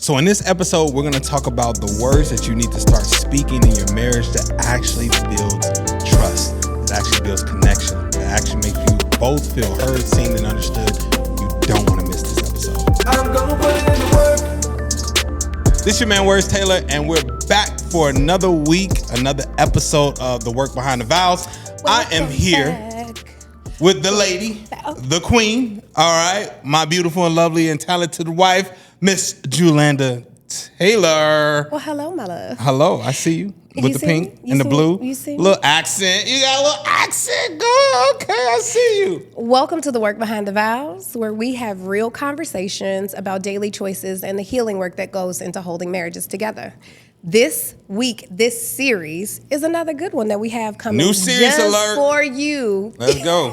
So in this episode, we're going to talk about the words that you need to start speaking in your marriage that actually builds trust, that actually builds connection, that actually make you both feel heard, seen, and understood. You don't want to miss this episode. I'm gonna put it in the work. This is your man, Horace Taylor, and we're back for another week, another episode of the Work Behind the Vows. I am here with the lady, the queen, all right, my beautiful and lovely and talented wife, Miss Julanda Taylor. Well, hello, my love. Hello, I see you with the pink and the blue. You see me? Little accent. You got a little accent going. Okay, I see you. Welcome to the Work Behind the Vows, where we have real conversations about daily choices and the healing work that goes into holding marriages together. This week, this series is another good one that we have coming. New series just alert for you. Let's go.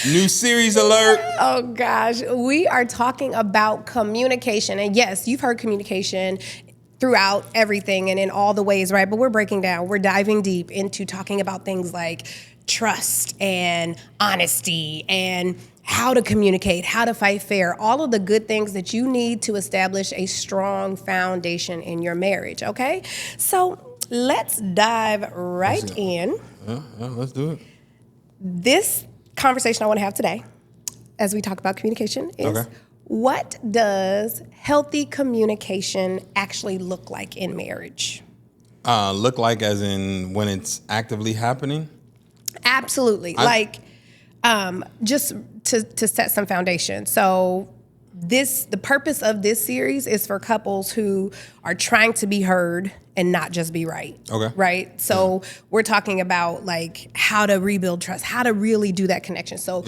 New series alert. Oh gosh, we are talking about communication, and yes, you've heard communication throughout everything and in all the ways, right? But we're diving deep into talking about things like trust and honesty and how to communicate, how to fight fair, all of the good things that you need to establish a strong foundation in your marriage, okay? So let's dive right in. Yeah, let's do it. This conversation I want to have today, as we talk about communication, is what does healthy communication actually look like in marriage? Look like as in when it's actively happening? Absolutely. Just to set some foundation. So the purpose of this series is for couples who are trying to be heard and not just be right. Okay. Right? So we're talking about like how to rebuild trust, how to really do that connection. So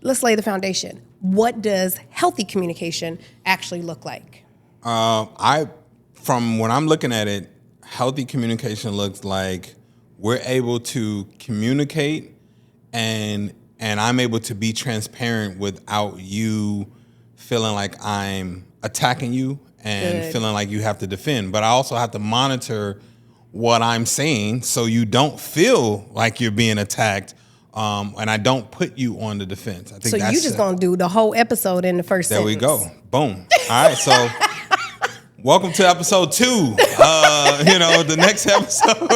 let's lay the foundation. What does healthy communication actually look like? From when I'm looking at it, healthy communication looks like we're able to communicate and I'm able to be transparent without you feeling like I'm attacking you and feeling like you have to defend. But I also have to monitor what I'm saying so you don't feel like you're being attacked, and I don't put you on the defense. I think so that's you just going to do the whole episode in the first sentence. There we go. Boom. All right, so welcome to episode 2. The next episode.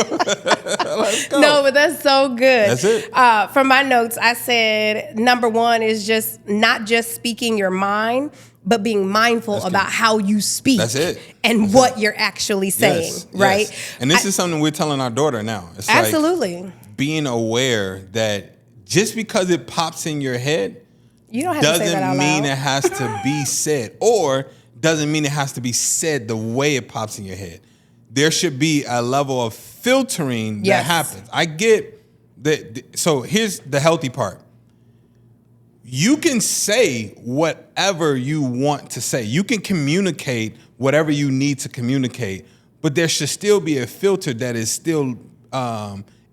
Let's go. No, but that's so good. That's it. From my notes, I said number 1 is just not just speaking your mind, but being mindful about how you speak. That's it. And what you're actually saying, right? Yes. And this is something we're telling our daughter now. It's absolutely. Like being aware that just because it pops in your head, you don't have to say that out loud. Doesn't mean it has to be said, or doesn't mean it has to be said the way it pops in your head. There should be a level of filtering that happens. I get that. So here's the healthy part. You can say whatever you want to say. You can communicate whatever you need to communicate, but there should still be a filter that is still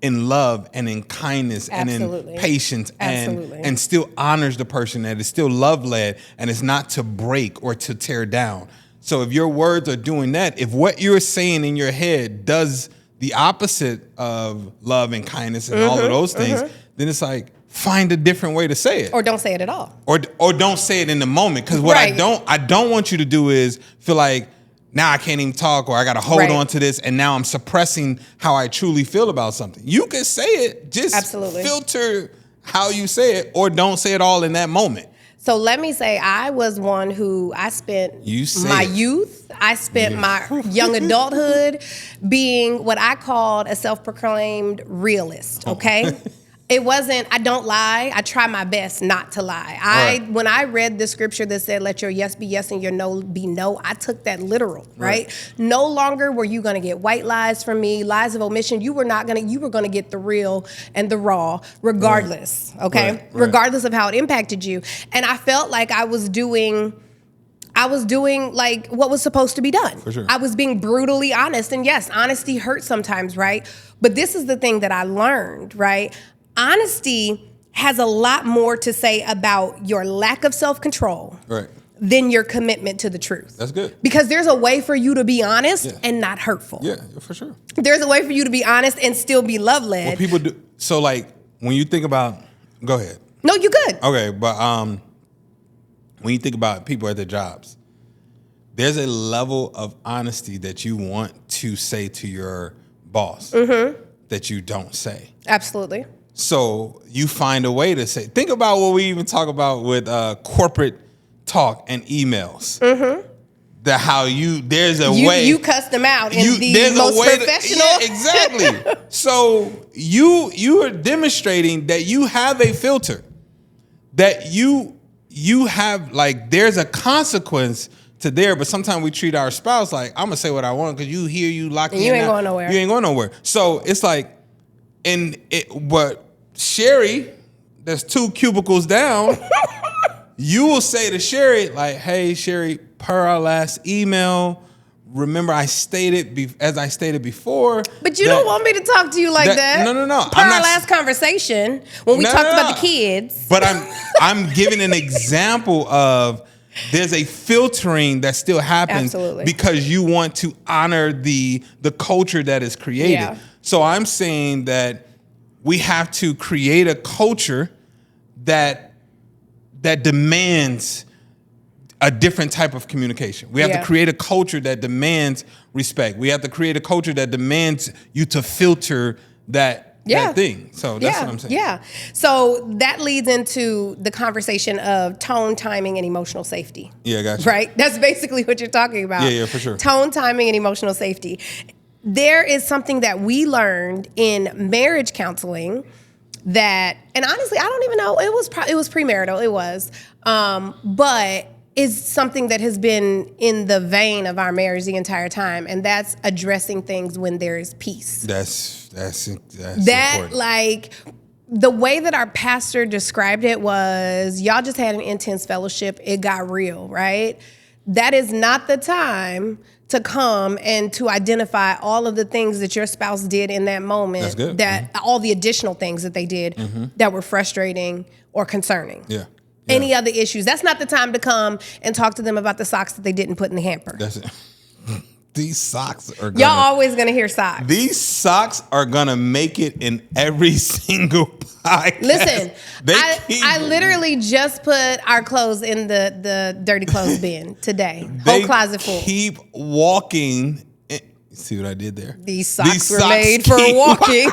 in love and in kindness and in patience and still honors the person, that is still love-led and is not to break or to tear down. So if your words are doing that, if what you're saying in your head does the opposite of love and kindness and all of those things, then it's like, find a different way to say it. Or don't say it at all. Or don't say it in the moment. Because what I don't want you to do is feel like, now I can't even talk, or I got to hold on to this, and now I'm suppressing how I truly feel about something. You can say it, just filter how you say it, or don't say it all in that moment. So let me say, I was one who I spent my youth, I spent my young adulthood being what I called a self-proclaimed realist, okay? It wasn't, I don't lie. I try my best not to lie. When I read the scripture that said, let your yes be yes and your no be no, I took that literal, right? No longer were you going to get white lies from me, lies of omission. You were going to get the real and the raw regardless, okay? Regardless of how it impacted you. And I felt like I was doing like what was supposed to be done. For sure. I was being brutally honest. And yes, honesty hurts sometimes, right? But this is the thing that I learned, right? Honesty has a lot more to say about your lack of self-control than your commitment to the truth. That's good. Because there's a way for you to be honest and not hurtful. Yeah, for sure. There's a way for you to be honest and still be love-led. Well, people do. So, like, when you think about, go ahead. No, you good. Okay, but when you think about people at their jobs, there's a level of honesty that you want to say to your boss that you don't say. Absolutely. So you find a way to say, think about what we even talk about with corporate talk and emails. That how there's a way. You cuss them out in the most professional. Yeah, exactly. So you are demonstrating that you have a filter. That you have, like, there's a consequence to there, but sometimes we treat our spouse like, I'm gonna say what I want because you locked in. You ain't going nowhere. You ain't going nowhere. So it's like, but Sherry, that's 2 cubicles down, you will say to Sherry, like, hey, Sherry, per our last email, remember I stated, as I stated before. But you don't want me to talk to you like that. No. Per our last conversation, when we talked about the kids. But I'm giving an example of there's a filtering that still happens. Absolutely. Because you want to honor the culture that is created. Yeah. So I'm saying that we have to create a culture that demands a different type of communication. We have to create a culture that demands respect. We have to create a culture that demands you to filter that thing. So that's what I'm saying. Yeah. So that leads into the conversation of tone, timing, and emotional safety. Yeah, gotcha. Right? That's basically what you're talking about. Yeah, for sure. Tone, timing, and emotional safety. There is something that we learned in marriage counseling that, and honestly, I don't even know, it was premarital, it was, but is something that has been in the vein of our marriage the entire time, and that's addressing things when there is peace. That's important. Like, the way that our pastor described it was, y'all just had an intense fellowship, it got real, right? That is not the time to come and to identify all of the things that your spouse did in that moment. That's good. That all the additional things that they did that were frustrating or concerning. Yeah. Any other issues. That's not the time to come and talk to them about the socks that they didn't put in the hamper. That's it. These socks are y'all always gonna hear socks. These socks are gonna make it in every single podcast. Listen, I literally just put our clothes in the dirty clothes bin today. Whole closet full. Keep walking. See what I did there? These socks were made for walking.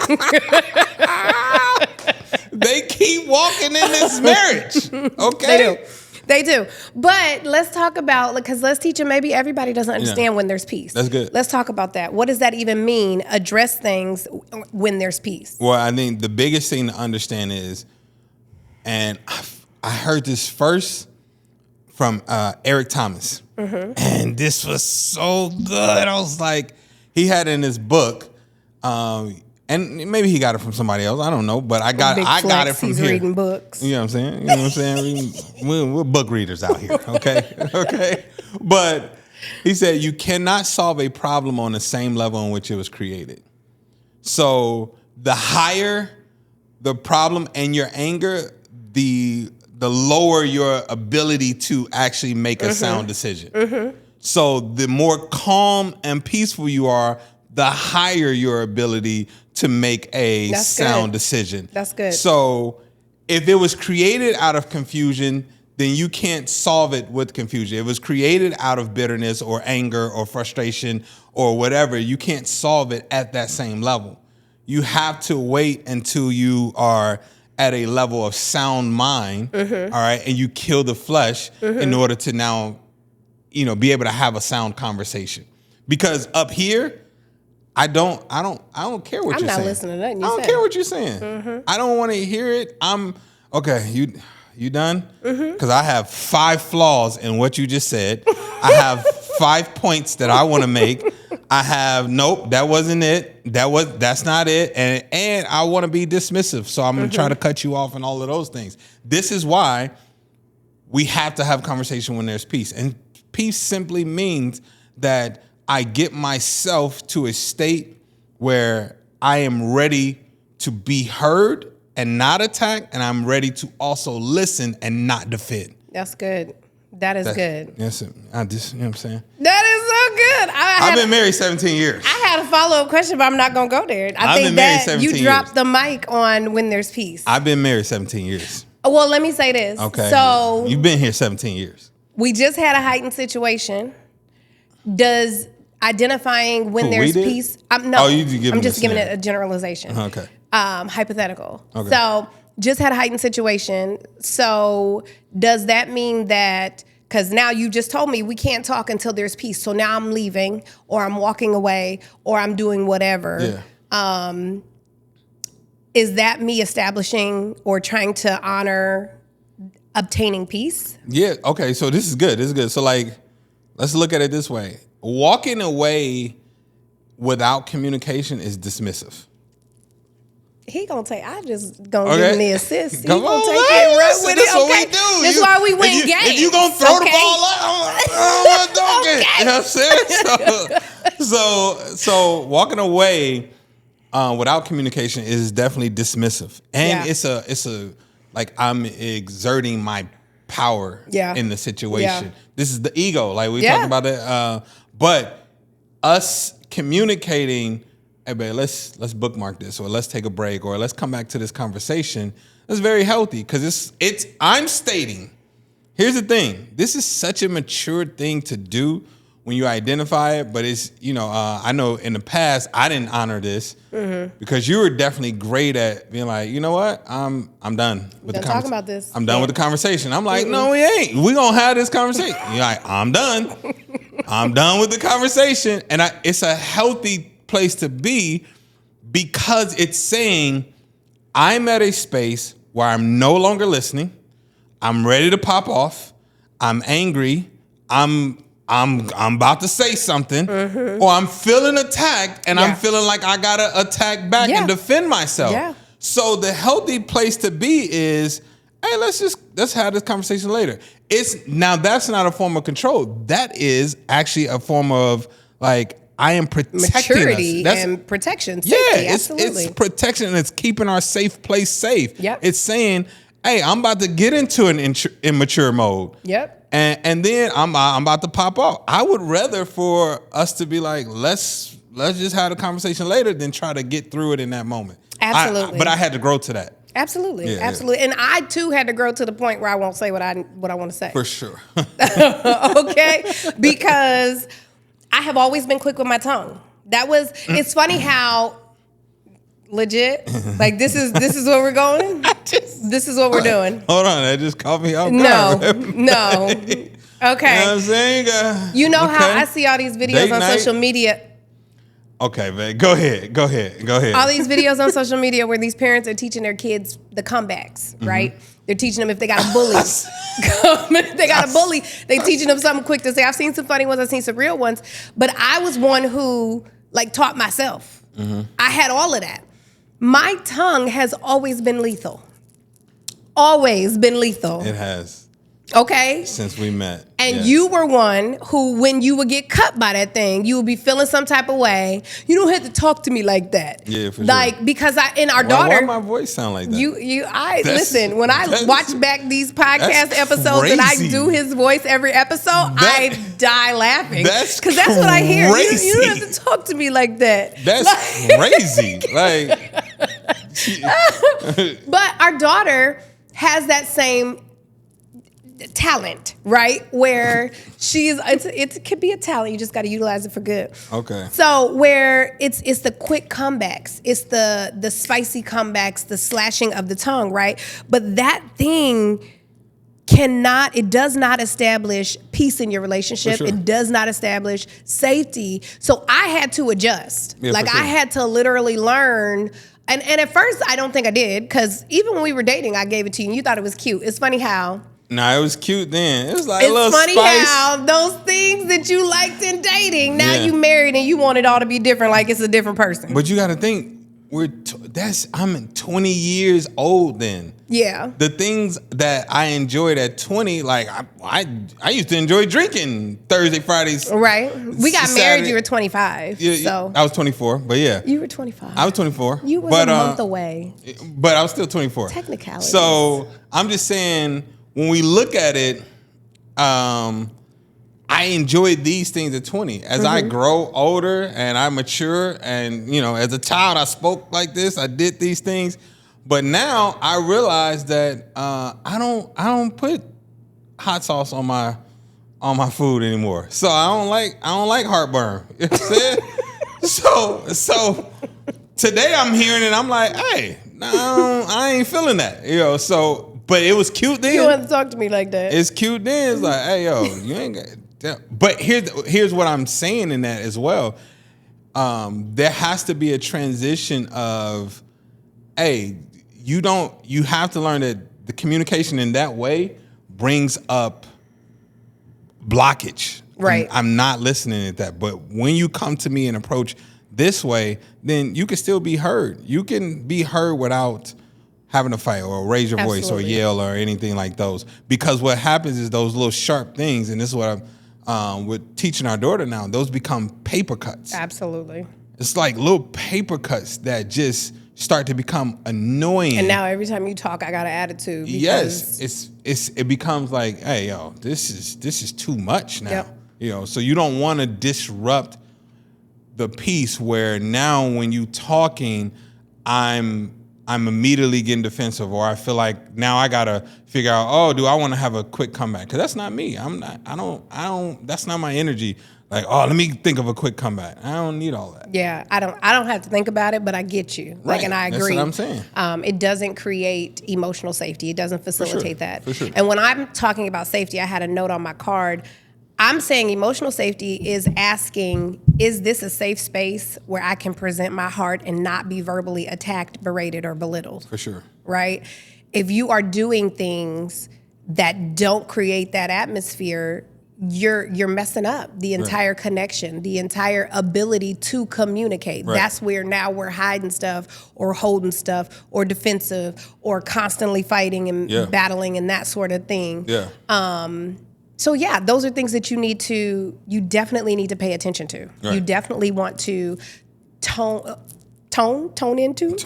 They keep walking in this marriage. Okay. They do. But let's talk about, because let's teach them, maybe everybody doesn't understand when there's peace. That's good. Let's talk about that. What does that even mean? Address things when there's peace. Well, I think the biggest thing to understand is, and I heard this first from Eric Thomas. And this was so good. I was like, he had in his book, and maybe he got it from somebody else. I don't know, but I got it from he's here. Reading books. You know what I'm saying? You know what I'm saying? We're book readers out here, okay? Okay. But he said you cannot solve a problem on the same level in which it was created. So the higher the problem and your anger, the lower your ability to actually make a sound decision. So the more calm and peaceful you are, the higher your ability to make a sound decision. That's good. So if it was created out of confusion, then you can't solve it with confusion. If it was created out of bitterness or anger or frustration or whatever, you can't solve it at that same level. You have to wait until you are at a level of sound mind, all right, and you kill the flesh in order to now, be able to have a sound conversation. Because up here, I don't care what you're saying. I'm not listening to nothing you I don't care what you're saying. I don't want to hear it. Okay. You done? Because I have 5 flaws in what you just said. I have 5 points that I want to make. I have nope, that wasn't it. That's not it. And I want to be dismissive, so I'm going to try to cut you off and all of those things. This is why we have to have conversation when there's peace, and peace simply means that I get myself to a state where I am ready to be heard and not attacked, and I'm ready to also listen and not defend. That's good. That's good. Yes, you know what I'm saying? That is so good. I've been married 17 years. I had a follow-up question, but I'm not going to go there. I think that you dropped the mic on when there's peace. I've been married 17 years. Well, let me say this. Okay. So you've been here 17 years. We just had a heightened situation Does identifying when there's peace? I'm just giving it a generalization. Okay. Hypothetical. Okay. So just had a heightened situation. So does that mean that, because now you just told me we can't talk until there's peace. So now I'm leaving, or I'm walking away, or I'm doing whatever. Yeah. Is that me establishing or trying to honor obtaining peace? Yeah. Okay. So this is good. So like, let's look at it this way. Walking away without communication is dismissive. He gonna take. I just gonna give him the assist. He Come gonna on, take it right with that's it. What okay, we do. That's why we win games. If you gonna throw the ball out, I don't want to dunk it. You know what I'm saying? So walking away without communication is definitely dismissive, and it's a like I'm exerting my power in the situation. Yeah. This is the ego, like we talked about that. But us communicating, hey babe, let's bookmark this, or let's take a break, or let's come back to this conversation. That's very healthy, because it's I'm stating. Here's the thing. This is such a mature thing to do when you identify it, but it's, I know in the past I didn't honor this because you were definitely great at being like, you know what, I'm done with the conversation. Talking about this. I'm done with the conversation. I'm like, no, we ain't. We gonna have this conversation. You're like, I'm done. I'm done with the conversation, and it's a healthy place to be, because it's saying I'm at a space where I'm no longer listening. I'm ready to pop off. I'm angry. I'm about to say something, or I'm feeling attacked, and I'm feeling like I gotta attack back and defend myself. Yeah. So the healthy place to be is, hey, let's have this conversation later. Now that's not a form of control. That is actually a form of like, I am protecting maturity and protection. Safety, it's protection, and it's keeping our safe place safe. Yep. It's saying, hey, I'm about to get into an immature mode. Yep. And then I'm about to pop off. I would rather for us to be like, let's just have a conversation later than try to get through it in that moment. Absolutely. But I had to grow to that. Absolutely. Absolutely. And I too had to grow to the point where I won't say what I want to say. For sure. Okay? Because I have always been quick with my tongue. It's funny how legit, like this is what we're going. This is what we're doing. Hold on, that just caught me off guard. No. Okay. You know what I'm saying? How I see all these videos on social media. Okay, man. Go ahead. All these videos on social media where these parents are teaching their kids the comebacks, right? They're teaching them if they got a bully. They're teaching them something quick to say. I've seen some funny ones. I've seen some real ones. But I was one who taught myself. I had all of that. My tongue has always been lethal. Always been lethal. It has. Okay? Since we met. And you were one who, when you would get cut by that thing, you would be feeling some type of way. You don't have to talk to me like that. Yeah, for sure. Because our daughter. Why my voice sound like that? Listen, when I watch back these podcast episodes and I do his voice every episode, I die laughing. Because that's what I hear. You don't have to talk to me like that. That's crazy. But our daughter has that same talent, right? Where it could be a talent. You just got to utilize it for good. Okay. So where it's the quick comebacks, it's the spicy comebacks, the slashing of the tongue, right? But that thing it does not establish peace in your relationship. Sure. It does not establish safety. So I had to adjust. Yeah, I had to literally learn. And at first I don't think I did, because even when we were dating, I gave it to you and you thought it was cute. It's funny how. Nah, it was cute then. It was like a little spice. It's funny how those things that you liked in dating, now you married and you want it all to be different, like it's a different person. But you got to think, I'm 20 years old then. Yeah. The things that I enjoyed at 20, like I used to enjoy drinking Thursday, Fridays. Right. We got married, you were 25. So I was 24, but yeah. You were 25. I was 24. You was a month away. But I was still 24. Technicality. So I'm just saying, when we look at it, I enjoyed these things at 20. As I grow older and I mature, and as a child I spoke like this, I did these things, but now I realize that I don't put hot sauce on my on my food anymore. So I don't like heartburn. You know what I'm saying? So today I'm hearing it, I'm like, hey, no, I ain't feeling that. You know, so but it was cute then. You want to talk to me like that. It's cute then. It's like, hey, yo, you ain't got. But here's what I'm saying in that as well. There has to be a transition of, hey, you have to learn that the communication in that way brings up blockage. Right. I'm not listening at that. But when you come to me and approach this way, then you can still be heard. You can be heard without having to fight or raise your voice or yell or anything like those. Because what happens is those little sharp things, and this is what I'm with teaching our daughter now, those become paper cuts. Absolutely. It's like little paper cuts that just start to become annoying. And now every time you talk, I got an attitude. Yes, it becomes like, hey, yo, this is too much now. Yep. You know, so you don't want to disrupt the piece where now when you talking, I'm immediately getting defensive, or I feel like now I gotta figure out, oh, do I want to have a quick comeback? Because that's not me. I don't. That's not my energy. Like, oh, let me think of a quick comeback. I don't need all that. Yeah, I don't have to think about it, but I get you. Right. Like, and I agree. That's what I'm saying. It doesn't create emotional safety. It doesn't facilitate that. For sure. And when I'm talking about safety, I had a note on my card. I'm saying emotional safety is asking, is this a safe space where I can present my heart and not be verbally attacked, berated, or belittled? For sure. Right? If you are doing things that don't create that atmosphere, you're messing up the entire connection, the entire ability to communicate. Right. That's where now we're hiding stuff or holding stuff or defensive or constantly fighting and battling and that sort of thing. Yeah. So yeah, those are things that you definitely need to pay attention to. Right. You definitely want to tune into. You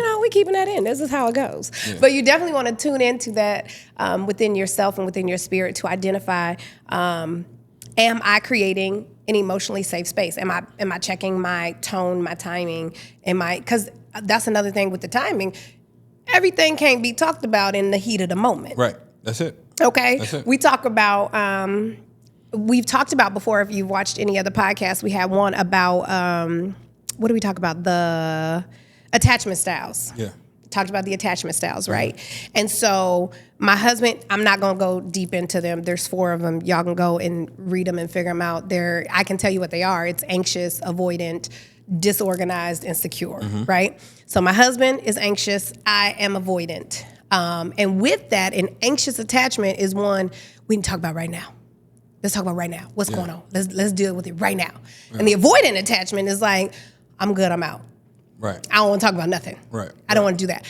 know, we keeping that in. This is how it goes. Yeah. But you definitely want to tune into that within yourself and within your spirit to identify, am I creating an emotionally safe space? Am I checking my tone, my timing? Because that's another thing with the timing. Everything can't be talked about in the heat of the moment. Right. That's it. Okay. That's it. We talk about, we've talked about before, if you've watched any other podcasts, we had one about, what do we talk about? The attachment styles. Yeah. Talked about the attachment styles, right? Mm-hmm. And so my husband, I'm not going to go deep into them. There's 4 of them. Y'all can go and read them and figure them out. I can tell you what they are. It's anxious, avoidant, disorganized, and secure, right? So my husband is anxious. I am avoidant. And with that, an anxious attachment is one we can talk about right now. Let's talk about right now. What's going on? Let's deal with it right now. Yeah. And the avoidant attachment is like, I'm good, I'm out. Right. I don't want to talk about nothing. Right. I don't want to do that.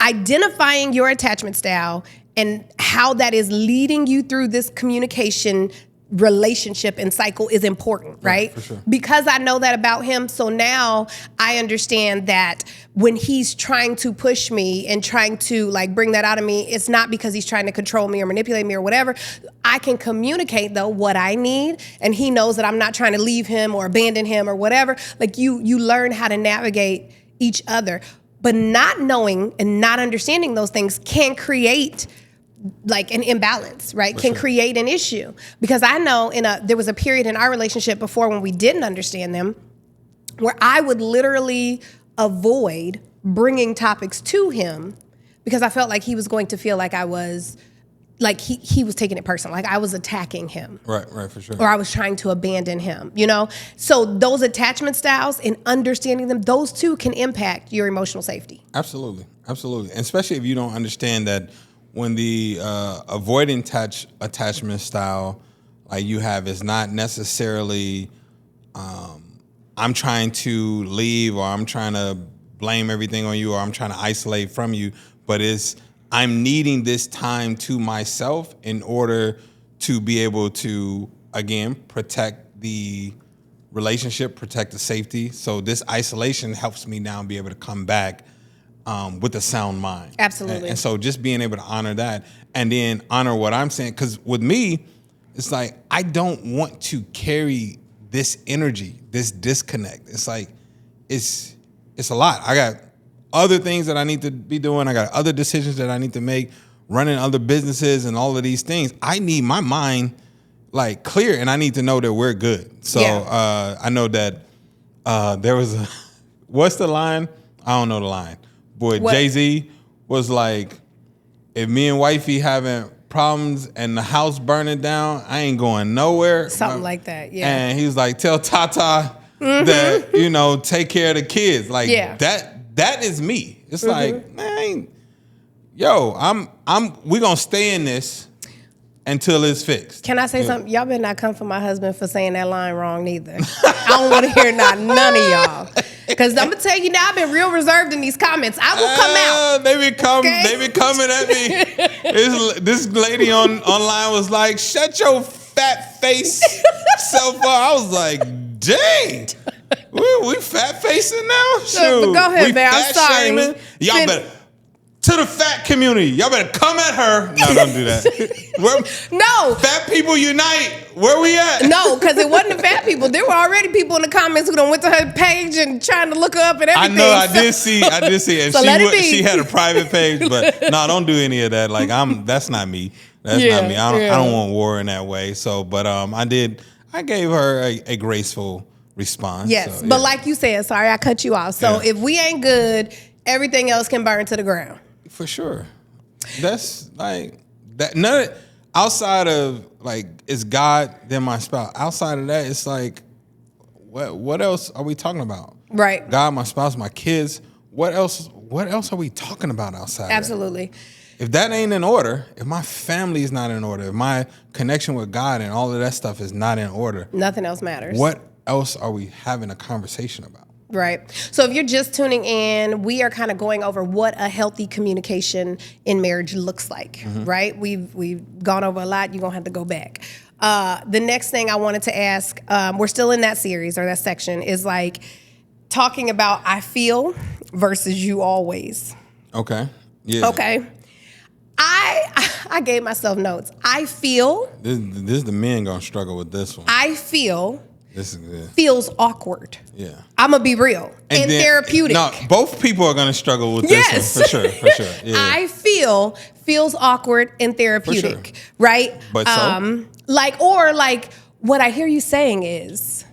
Identifying your attachment style and how that is leading you through this communication relationship and cycle is important, right? For sure. Because I know that about him, so now I understand that when he's trying to push me and trying to like bring that out of me, it's not because he's trying to control me or manipulate me or whatever. I can communicate though what I need, and he knows that I'm not trying to leave him or abandon him or whatever. Like you learn how to navigate each other, but not knowing and not understanding those things can create like an imbalance, right? Can create an issue. Because I know there was a period in our relationship before when we didn't understand them, where I would literally avoid bringing topics to him because I felt like he was going to feel like I was, like he was taking it personal, like I was attacking him. Right, for sure. Or I was trying to abandon him, you know? So those attachment styles and understanding them, those two can impact your emotional safety. Absolutely. And especially if you don't understand that when the avoiding attachment style like you have is not necessarily I'm trying to leave or I'm trying to blame everything on you or I'm trying to isolate from you, but it's I'm needing this time to myself in order to be able to, again, protect the relationship, protect the safety. So this isolation helps me now be able to come back with a sound mind. Absolutely. And so just being able to honor that and then honor what I'm saying. Because with me, it's like I don't want to carry this energy, this disconnect. It's like it's a lot. I got other things that I need to be doing. I got other decisions that I need to make running other businesses and all of these things, I need my mind like clear, and I need to know that we're good. So I know that there was a, what's the line? I don't know the line. Boy, Jay-Z was like, if me and wifey having problems and the house burning down, I ain't going nowhere. Something like that, yeah. And he was like, tell Tata that, you know, take care of the kids. Like that is me. It's like, man, yo, we gonna stay in this until it's fixed. Can I say something? Y'all better not come for my husband for saying that line wrong neither. I don't want to hear none of y'all. Because I'm going to tell you now, I've been real reserved in these comments. I will come out. They be coming at me. This lady online was like, shut your fat face self up. I was like, dang. We fat facing now? Shoot. But go ahead, man. I'm sorry. Shaming. Y'all better... To the fat community, y'all better come at her. No, don't do that. No. Fat people unite. Where we at? No, because it wasn't the fat people. There were already people in the comments who done went to her page and trying to look her up and everything. I know, I did see it. So she had a private page, but no, don't do any of that. Like that's not me. That's not me. I don't want war in that way. So, but I gave her a graceful response. Yes, so, but like you said, sorry I cut you off. So if we ain't good, everything else can burn to the ground. For sure. That's like that. None of, outside of like, it's God, then my spouse. Outside of that, it's like, what else are we talking about? Right. God, my spouse, my kids. What else are we talking about outside Absolutely. of that? If that ain't in order, if my family is not in order, if my connection with God and all of that stuff is not in order, nothing else matters. What else are we having a conversation about? Right. So if you're just tuning in, we are kind of going over what a healthy communication in marriage looks like, right? We've gone over a lot. You're going to have to go back. The next thing I wanted to ask, we're still in that series or that section, is like talking about I feel versus you always. Okay. Yeah. Okay. I gave myself notes. I feel. This the men going to struggle with this one. I feel. This is good. Feels awkward. Yeah. I'm going to be real. And therapeutic. No, both people are going to struggle with this one, for sure. Yeah. I feels awkward and therapeutic, right? But so? Like what I hear you saying is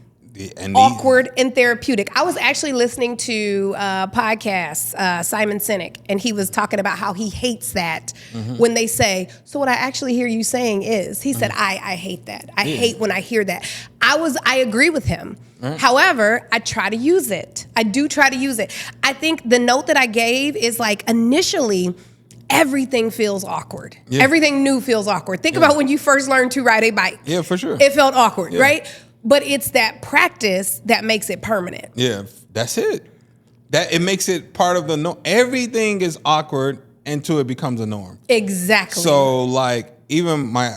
awkward and therapeutic. I was actually listening to a podcast, Simon Sinek, and he was talking about how he hates that when they say, so what I actually hear you saying is, he said, I hate that. I hate when I hear that. I agree with him. Right. However, I try to use it. I do try to use it. I think the note that I gave is like initially, everything feels awkward. Yeah. Everything new feels awkward. Think about when you first learned to ride a bike. Yeah, for sure. It felt awkward, right? But it's that practice that makes it permanent. Yeah, that's it. That it makes it part of the norm. Everything is awkward until it becomes a norm. Exactly. So like even my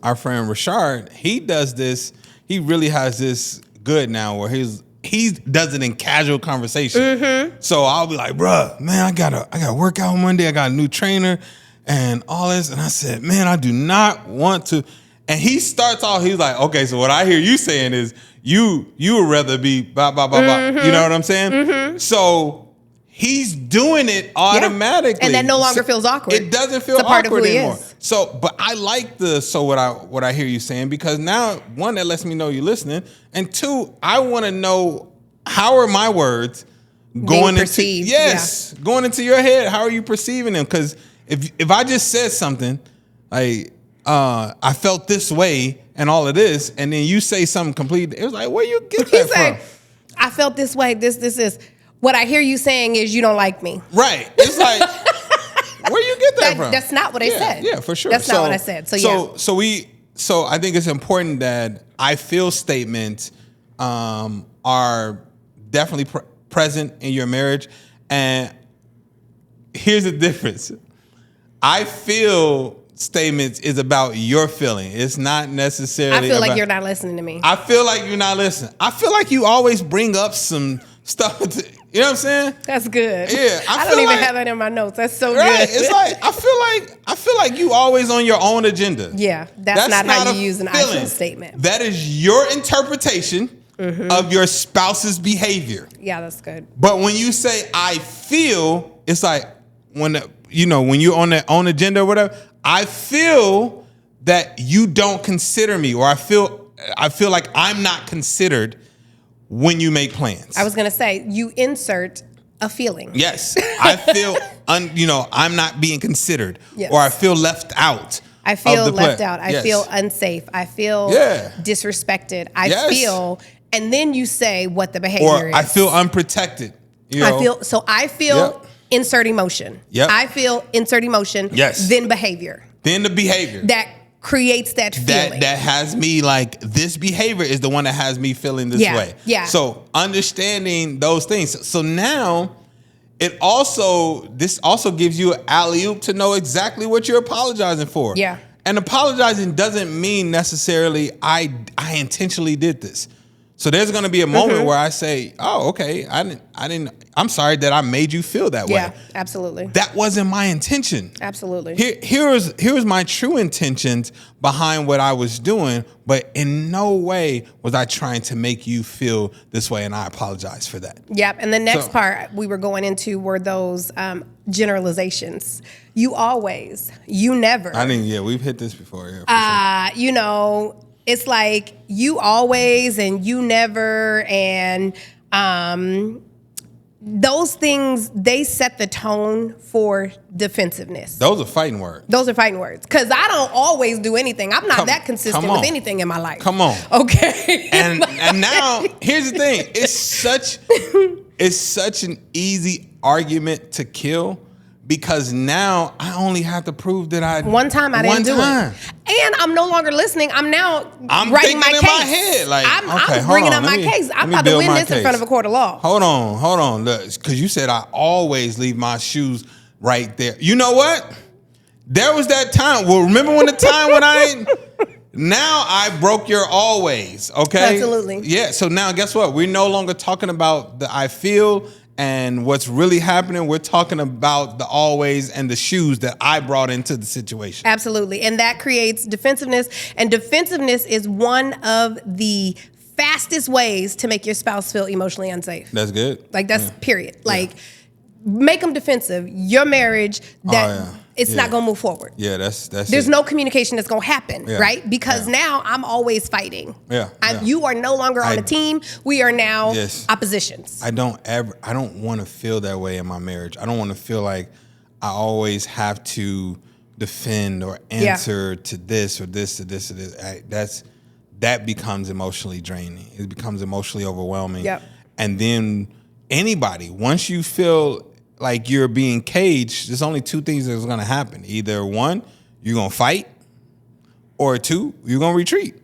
our friend Rashard, he does this. He really has this good now where he does it in casual conversation. So I'll be like, bruh, man, I got work out Monday. I got a new trainer and all this. And I said, man, I do not want to. And he starts off, he's like, okay, so what I hear you saying is you would rather be blah, blah, blah, blah. You know what I'm saying? So he's doing it automatically. And that no longer feels awkward. It doesn't feel awkward anymore. So, but I like what I hear you saying, because now, one, that lets me know you're listening. And two, I want to know, how are my words going into, going into your head? How are you perceiving them? Because if I just said something like, I felt this way and all of this, and then you say something completely, it was like, where you get that from? I felt this way, this is. What I hear you saying is you don't like me. Right. It's like, where you get that from? That's not what I said. Yeah, for sure. That's not what I said. So I think it's important that I feel statements are definitely present in your marriage. And here's the difference. I feel statements is about your feeling. It's not necessarily I feel like you're not listening to me. I feel like you're not listening. I feel like you always bring up some stuff. You know what I'm saying? That's good. Yeah. I don't even have that in my notes. That's so good. It's like I feel like you always on your own agenda. Yeah. That's not how you use an I feel statement. That is your interpretation of your spouse's behavior. Yeah, that's good. But when you say I feel, it's like when when you're on that own agenda or whatever, I feel that you don't consider me, or I feel like I'm not considered when you make plans. I was going to say, you insert a feeling. Yes. I feel, I'm not being considered, or I feel left out. I feel left out. I feel unsafe. I feel disrespected. I feel, and then you say what the behavior is. Or I feel unprotected. I feel insert emotion. Yep. I feel insert emotion. Yes. Then behavior. Then the behavior. That creates that feeling. That has me like, this behavior is the one that has me feeling this way. Yeah. So understanding those things. So now this also gives you an alley-oop to know exactly what you're apologizing for. Yeah. And apologizing doesn't mean necessarily I intentionally did this. So there's going to be a moment where I say, "Oh, okay, I'm sorry that I made you feel that way." Yeah, absolutely. That wasn't my intention. Absolutely. Here's my true intentions behind what I was doing, but in no way was I trying to make you feel this way, and I apologize for that. Yep. And the next part we were going into were those generalizations. You always, you never. We've hit this before. Yeah, for sure. It's like you always and you never, and those things, they set the tone for defensiveness. Those are fighting words. Because I don't always do anything. I'm not that consistent with anything in my life. Come on. Okay. And now here's the thing. It's such an easy argument to kill. Because now I only have to prove that one time I didn't do it, and I'm no longer listening. I'm writing my case. My head, like, I'm bringing up my case. I'm about to win this in front of a court of law. Hold on, because you said I always leave my shoes right there. You know what? There was that time. Well, remember when the time when now I broke your always. Okay, absolutely. Yeah. So now guess what? We're no longer talking about the I feel. And what's really happening, we're talking about the always and the shoes that I brought into the situation. Absolutely. And that creates defensiveness. And defensiveness is one of the fastest ways to make your spouse feel emotionally unsafe. That's good. Like, that's period. Like, make them defensive. Your marriage, it's not going to move forward. Yeah, that's There's no communication that's going to happen, right? Because now I'm always fighting. You are no longer on a team. We are now oppositions. I don't want to feel that way in my marriage. I don't want to feel like I always have to defend or answer to this or this to this or this. That becomes emotionally draining. It becomes emotionally overwhelming. Yep. And then anybody, once you feel like you're being caged, there's only two things that's going to happen. Either one, you're going to fight, or two, you're going to retreat.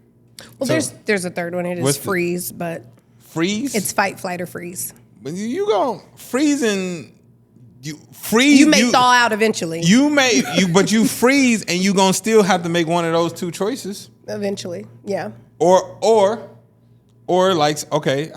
Well, there's a third one. It is freeze, but freeze. It's fight, flight, or freeze. But you going to freeze and you freeze. You may thaw out eventually. But you freeze and you going to still have to make one of those two choices eventually. Yeah. Or like, okay,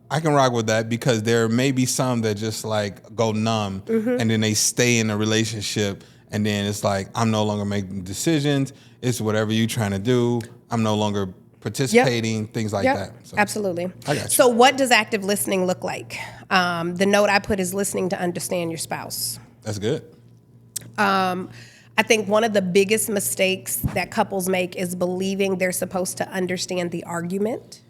I can rock with that, because there may be some that just like go numb and then they stay in a relationship, and then it's like, I'm no longer making decisions. It's whatever you're trying to do. I'm no longer participating, things like that. So, absolutely. I got you. So what does active listening look like? The note I put is listening to understand your spouse. That's good. I think one of the biggest mistakes that couples make is believing they're supposed to understand the argument.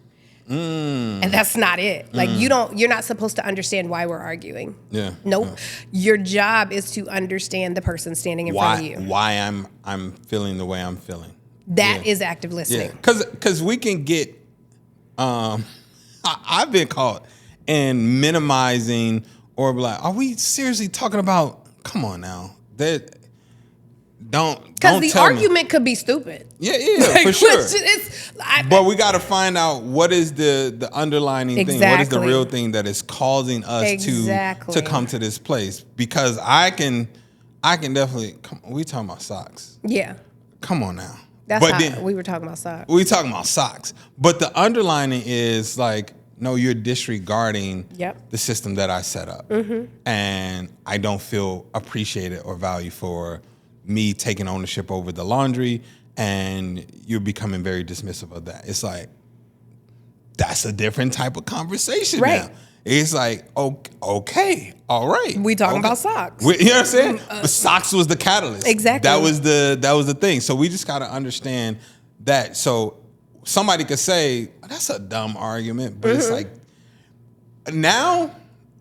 And that's not it. Like, you're not supposed to understand why we're arguing. Yeah. Nope. Yeah. Your job is to understand the person standing in front of you. Why I'm feeling the way I'm feeling. That is active listening. Yeah. Cause we can get I've been caught in minimizing, or like, are we seriously talking about, come on now. Because the argument could be stupid. Yeah, like, for sure. But we got to find out what is the underlying thing. What is the real thing that is causing us to come to this place? Because I can definitely. We talking about socks. Yeah. Come on now. We were talking about socks. We talking about socks. But the underlining is like, no, you're disregarding the system that I set up, and I don't feel appreciated or valued for me taking ownership over the laundry, and you're becoming very dismissive of that. It's like, that's a different type of conversation now. It's like, okay, all right. We talking about socks. You know what I'm saying? But socks was the catalyst. Exactly. That was the thing. So we just got to understand that. So somebody could say, that's a dumb argument, but it's like, now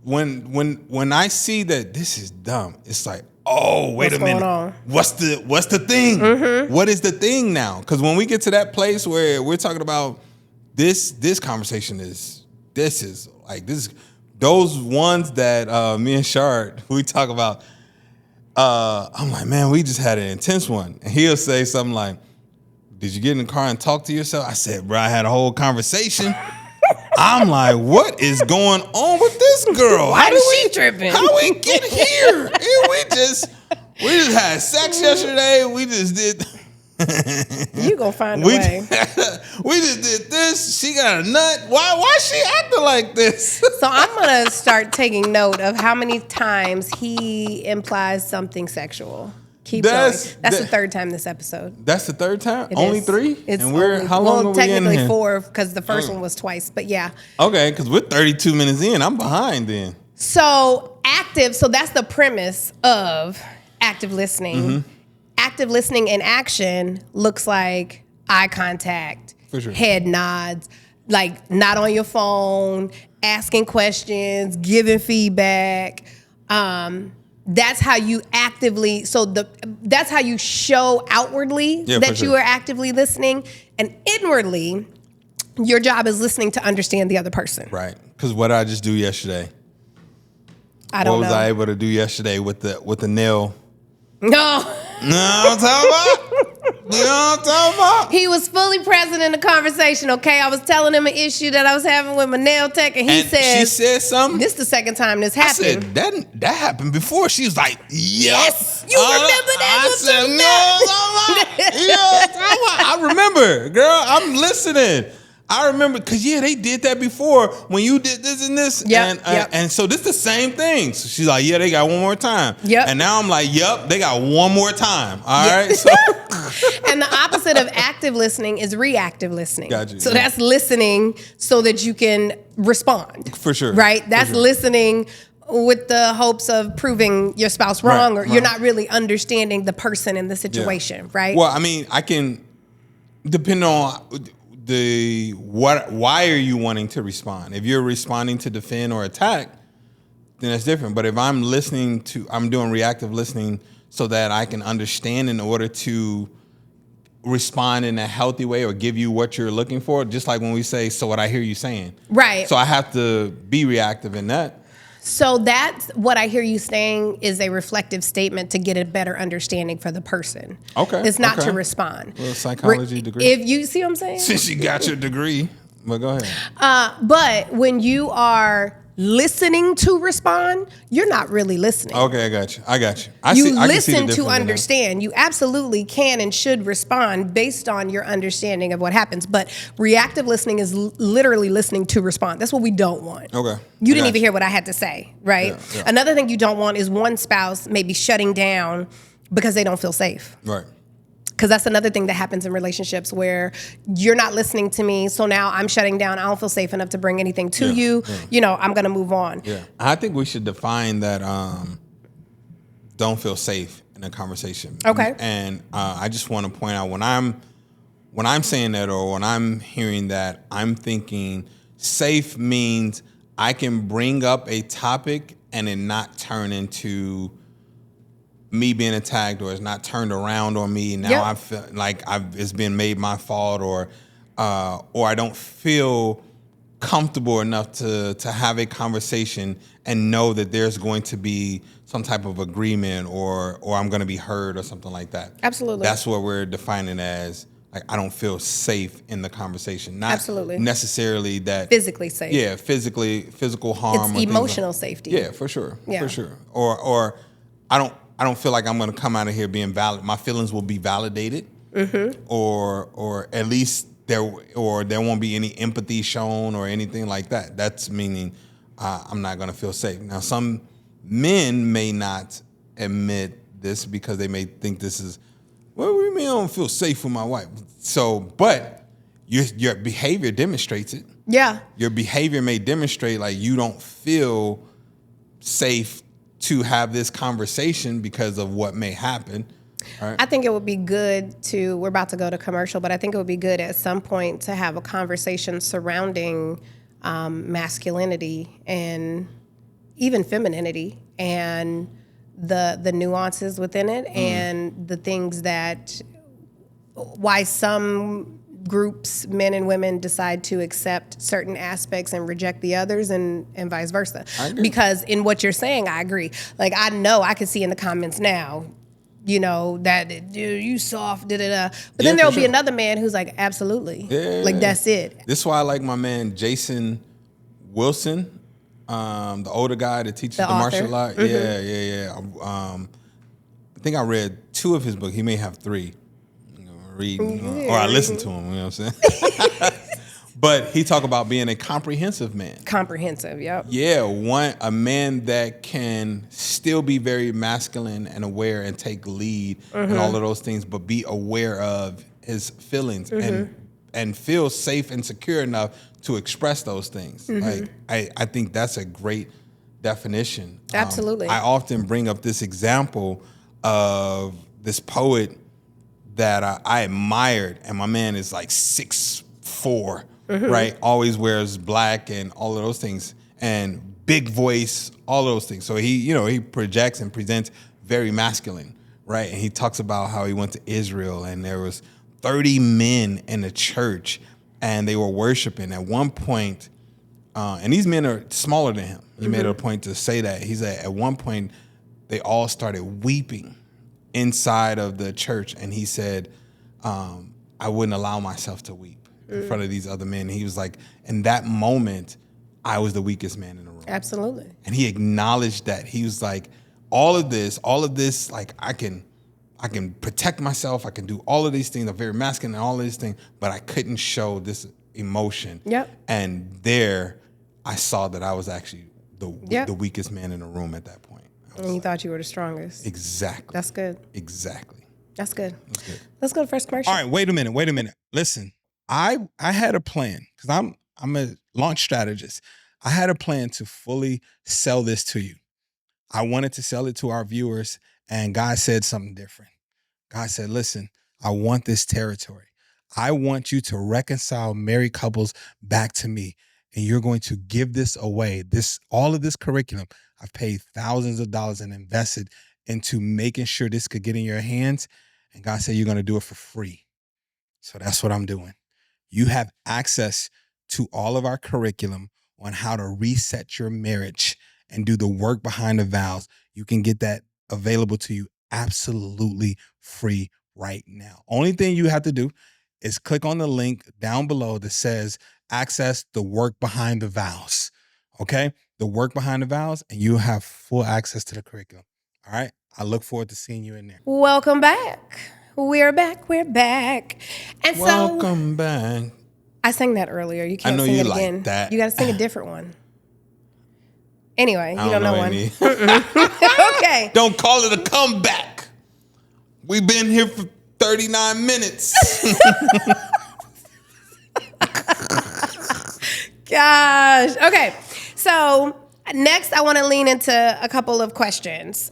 when I see that this is dumb, it's like, oh, wait a minute. What's the thing? What is the thing now? Because when we get to that place where we're talking about this conversation is those ones that me and Shard, we talk about, I'm like, man, we just had an intense one. And he'll say something like, did you get in the car and talk to yourself? I said, bro, I had a whole conversation. I'm like, what is going on with this girl? Why is she tripping? How we get here? And we just had sex yesterday. We just did. You gonna find a way. We just did this. She got a nut. Why she acting like this? So I'm gonna start taking note of how many times he implies something sexual. Keep going. That's the third time this episode. That's the third time? Only 3? It's and we're how long are we in here? Technically 4 because the first one was twice, but yeah. Okay, because we're 32 minutes in. I'm behind then. So that's the premise of active listening. Active listening in action looks like eye contact, for sure, head nods, like not on your phone, asking questions, giving feedback. That's how you actively, that's how you show outwardly that you are actively listening. And inwardly, your job is listening to understand the other person. Right. Because what did I just do yesterday? I don't know. What was I able to do yesterday with the nail? No. You know what I'm talking about? You know what I'm talking about? He was fully present in the conversation, okay? I was telling him an issue that I was having with my nail tech, and said... She said something? This is the second time this happened. I said, that happened before. She was like, yes. You remember that? I said, no, I remember, girl. I'm listening. I remember, because, they did that before when you did this and this. Yep, and so this is the same thing. So she's like, they got one more time. Yep. And now I'm like, they got one more time. All right. So. And the opposite of active listening is reactive listening. Gotcha. So that's listening so that you can respond. For sure. Right? That's listening with the hopes of proving your spouse wrong, or you're not really understanding the person in the situation, right? Well, I mean, I can, depend on... why are you wanting to respond? If you're responding to defend or attack, then it's different. But if I'm doing reactive listening so that I can understand in order to respond in a healthy way or give you what you're looking for, just like when we say, so what I hear you saying. Right. So I have to be reactive in that. So that's what I hear you saying is a reflective statement to get a better understanding for the person. Okay. It's not to respond. Well, psychology degree. If you see what I'm saying? Since you got your degree, but go ahead. But when you are listening to respond, you're not really listening. Okay, I got you. You listen to understand. You absolutely can and should respond based on your understanding of what happens. But reactive listening is literally listening to respond. That's what we don't want. Okay. You didn't even hear what I had to say, right? Yeah. Another thing you don't want is one spouse maybe shutting down because they don't feel safe. Right. Because that's another thing that happens in relationships where you're not listening to me, so now I'm shutting down. I don't feel safe enough to bring anything to you. Yeah. I'm going to move on. Yeah, I think we should define that don't feel safe in a conversation. Okay. And I just want to point out when I'm saying that or when I'm hearing that, I'm thinking safe means I can bring up a topic and it not turn into me being attacked, or it's not turned around on me. Now I feel like it's been made my fault, or I don't feel comfortable enough to have a conversation and know that there's going to be some type of agreement, or I'm going to be heard, or something like that. Absolutely. That's what we're defining as, like, I don't feel safe in the conversation. Not necessarily that physically safe. Yeah, physical harm. It's emotional safety. Yeah, for sure. Yeah. For sure. Or I don't feel like I'm going to come out of here being valid. My feelings will be validated, or at least there won't be any empathy shown or anything like that. That's meaning I'm not going to feel safe. Now, some men may not admit this because they may think this is, well, what do you mean I don't feel safe with my wife? So, but your behavior demonstrates it. Yeah. Your behavior may demonstrate like you don't feel safe to have this conversation because of what may happen. Right. I think it would be good we're about to go to commercial, but I think it would be good at some point to have a conversation surrounding masculinity and even femininity and the nuances within it and the things why some groups, men and women, decide to accept certain aspects and reject the others and vice versa. Because in what you're saying, I agree. Like, I know I can see in the comments now, that dude, you soft, da-da-da. But then there'll be another man who's like, absolutely. Yeah. Like, that's it. This is why I like my man, Jason Wilson, the older guy that teaches the martial art. Mm-hmm. Yeah. I think I read 2 of his books. He may have 3. Reading, or I listen to him, you know what I'm saying? But he talk about being a comprehensive man. Comprehensive, yep. Yeah, a man that can still be very masculine and aware and take lead and all of those things, but be aware of his feelings and feel safe and secure enough to express those things. Like, I think that's a great definition. Absolutely. I often bring up this example of this poet that I admired, and my man is like 6'4", right? Always wears black and all of those things, and big voice, all of those things. So he projects and presents very masculine, right? And he talks about how he went to Israel and there was 30 men in the church and they were worshiping at one point, and these men are smaller than him. He made it a point to say that. He said at one point they all started weeping inside of the church, and he said, I wouldn't allow myself to weep in front of these other men. And he was like, in that moment, I was the weakest man in the room. Absolutely. And he acknowledged that. He was like, all of this, like I can protect myself, I can do all of these things, I'm very masculine and all of these things, but I couldn't show this emotion. Yep. And there I saw that I was actually the weakest man in the room at that point. And you thought you were the strongest. Exactly. That's good. Exactly. That's good. Let's go to first commercial. All right, wait a minute. Listen, I had a plan because I'm a launch strategist. I had a plan to fully sell this to you. I wanted to sell it to our viewers, and God said something different. God said, listen, I want this territory. I want you to reconcile married couples back to me, and you're going to give this away. All of this curriculum, I've paid thousands of dollars and invested into making sure this could get in your hands. And God said, you're going to do it for free. So that's what I'm doing. You have access to all of our curriculum on how to reset your marriage and do the work behind the vows. You can get that available to you absolutely free right now. Only thing you have to do is click on the link down below that says access the work behind the vows. Okay? The work behind the vows, and you have full access to the curriculum. All right? I look forward to seeing you in there. Welcome back. We're back. And welcome back. I sang that earlier. You can't sing it again. Like that. You got to sing a different one. Anyway, you don't know one. Okay. Don't call it a comeback. We've been here for 39 minutes. Gosh. Okay. So next, I want to lean into a couple of questions.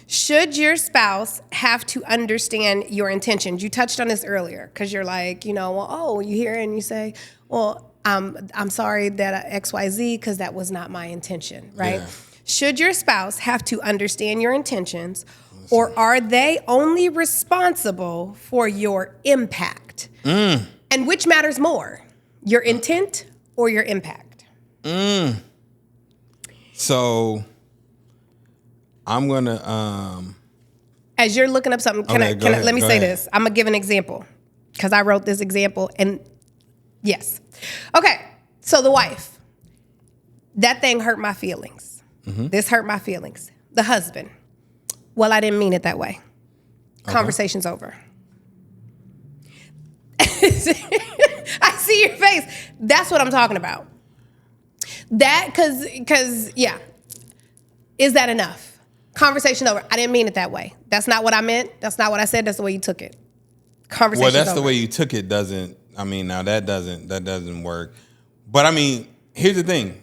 Should your spouse have to understand your intentions? You touched on this earlier because you're like, you hear it and you say, well, I'm sorry that XYZ because that was not my intention, right? Yeah. Should your spouse have to understand your intentions, or are they only responsible for your impact? And which matters more, your intent or your impact? So I'm gonna as you're looking up something, let me say this. I'm gonna give an example because I wrote this example, and yes. Okay, so the wife, that thing hurt my feelings. This hurt my feelings. The husband, well, I didn't mean it that way. Okay. Conversation's over. I see your face. That's what I'm talking about. That, cause yeah. Is that enough? Conversation over. I didn't mean it that way. That's not what I meant. That's not what I said. That's the way you took it. Conversation over. Well, that's the way you took it doesn't work. But I mean, here's the thing.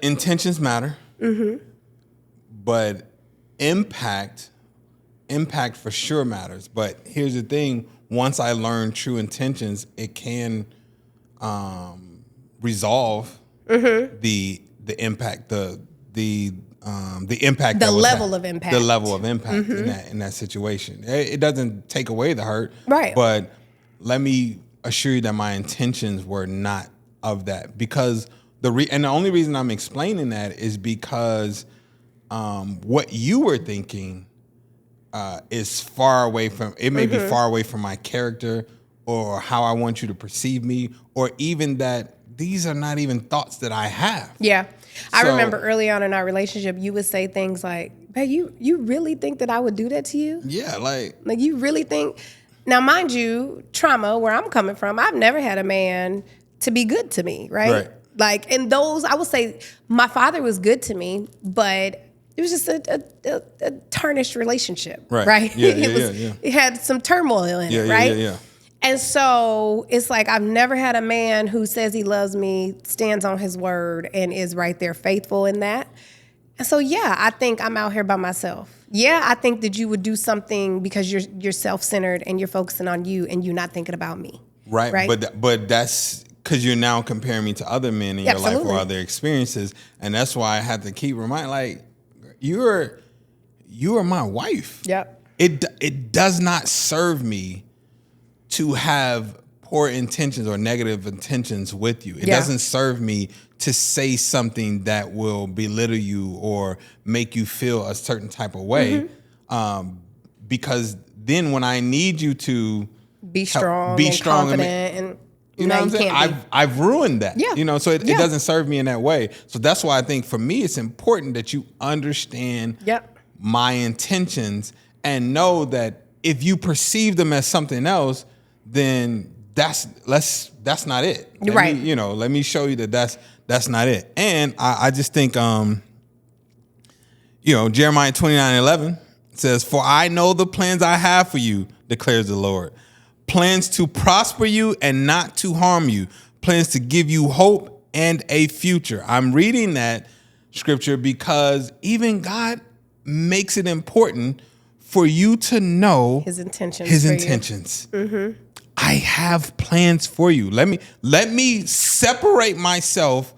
Intentions matter. Mm-hmm. But impact for sure matters. But here's the thing. Once I learn true intentions, it can resolve the impact, the impact, the level of impact, in that situation. It doesn't take away the hurt, right? But let me assure you that my intentions were not of that, because and the only reason I'm explaining that is because what you were thinking is far away from. It may be far away from my character or how I want you to perceive me, or even that these are not even thoughts that I have. Yeah. I remember early on in our relationship, you would say things like, "Babe, you really think that I would do that to you?" Yeah, like you really think. Now, mind you, trauma, where I'm coming from, I've never had a man to be good to me, right? Like, in those, I would say my father was good to me, but it was just a tarnished relationship, right? Yeah, It had some turmoil in it, right? Yeah. And so it's like I've never had a man who says he loves me, stands on his word, and is right there faithful in that. And so, yeah, I think I'm out here by myself. Yeah, I think that you would do something because you're self-centered and you're focusing on you and you're not thinking about me. Right? But that's because you're now comparing me to other men in your life or other experiences. And that's why I had to keep reminding, like, you are my wife. Yep. It does not serve me to have poor intentions or negative intentions with you. It doesn't serve me to say something that will belittle you or make you feel a certain type of way. Because then when I need you to be strong and confident and you know what I'm saying? I've ruined that. Yeah. You know, so it doesn't serve me in that way. So that's why I think for me it's important that you understand my intentions and know that if you perceive them as something else, then that's not it. Let me show you that that's not it. And I just think Jeremiah 29:11 says, "For I know the plans I have for you, declares the Lord. Plans to prosper you and not to harm you. Plans to give you hope and a future." I'm reading that scripture because even God makes it important for you to know his intentions. Mm-hmm. I have plans for you. Let me separate myself